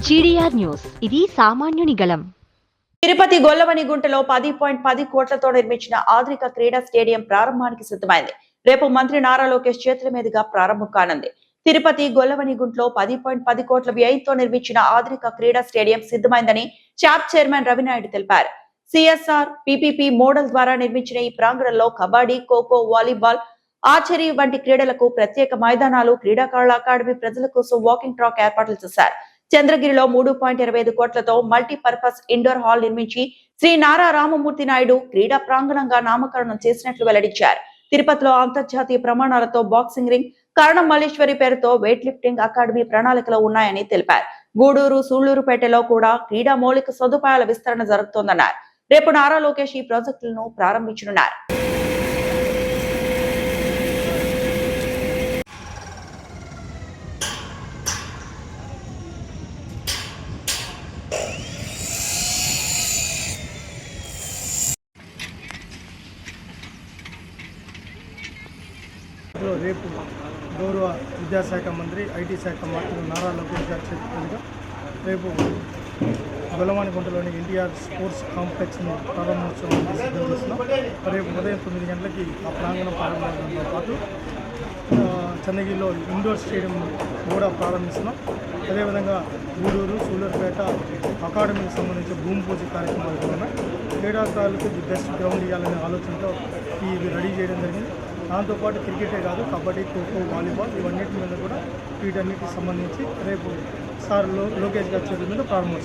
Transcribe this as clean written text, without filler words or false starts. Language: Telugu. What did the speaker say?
జీడీఆర్ న్యూస్ ఇది సామాన్యుని గళం. తిరుపతి గొల్లవనిగుంటలో 10.10 కోట్లతో నిర్మించిన ఆధునిక క్రీడా స్టేడియం ప్రారంభానికి సిద్ధమైంది. రేపు మంత్రి నారా లోకేష్ చేతుల మీదుగా ప్రారంభం కానుంది. తిరుపతి గొల్లవనిగుంటలో 10.10 కోట్ల వ్యయంతో నిర్మించిన ఆధునిక క్రీడా స్టేడియం సిద్ధమైందని చాప్ చైర్మన్ రవినాయుడు తెలిపారు. సిఎస్ఆర్ పీపీపీ మోడల్ ద్వారా నిర్మించిన ఈ ప్రాంగణంలో కబడ్డీ, ఖోఖో, వాలీబాల్, ఆర్చరీ వంటి క్రీడలకు ప్రత్యేక మైదానాలు, క్రీడాకారుల అకాడమీ, ప్రజల కోసం వాకింగ్ ట్రాక్ ఏర్పాట్లు చేశారు. చంద్రగిరిలో 3.25 కోట్లతో మల్టీపర్పస్ ఇండోర్ హాల్ నిర్మించి శ్రీ నారా రామమూర్తి నాయుడు క్రీడా ప్రాంగణంగా నామకరణం చేసినట్లు వెల్లడించారు. తిరుపతిలో అంతర్జాతీయ ప్రమాణాలతో బాక్సింగ్ రింగ్, కరణం మల్లేశ్వరి పేరుతో వెయిట్ లిఫ్టింగ్ అకాడమీ ప్రణాళికలో ఉన్నాయని తెలిపారు. గూడూరు, సూళ్లూరుపేటలో కూడా క్రీడా మౌలిక సదుపాయాల విస్తరణ జరుగుతోందన్నారు. రేపు నారా లోకేష్ ఈ ప్రాజెక్టులను ప్రారంభించనున్నారు. రేపు గౌరవ విద్యాశాఖ మంత్రి, ఐటీ శాఖ మంత్రి నారా లోకేష్ గారి చేతులుగా రేపు గొల్లవానిగుంటలోని ఎన్టీఆర్ స్పోర్ట్స్ కాంప్లెక్స్ని ప్రారంభోత్సవం సిద్ధం చేస్తున్నాం. రేపు ఉదయం 9 గంటలకి ఆ ప్రాంగణం ప్రారంభంతో పాటు చంద్రగిరిలో ఇండోర్ స్టేడియం కూడా ప్రారంభిస్తున్నాం. అదేవిధంగా గూడూరు, సూళ్లూరుపేట అకాడమీకి సంబంధించిన భూమి పూజ కార్యక్రమాలు కూడా ఉన్నాయి. క్రీడాకారులకు ది బెస్ట్ గ్రౌండ్ ఇవ్వాలనే ఆలోచనతో ఇవి రెడీ చేయడం జరిగింది. దాంతోపాటు క్రికెటే కాదు, కబడ్డీ, ఖోఖో, వాలీబాల్ ఇవన్నిటి మీద కూడా వీటన్నిటికి సంబంధించి రేపు సార్ లోకేష్ గారి చేతుల మీద ప్రారంభం.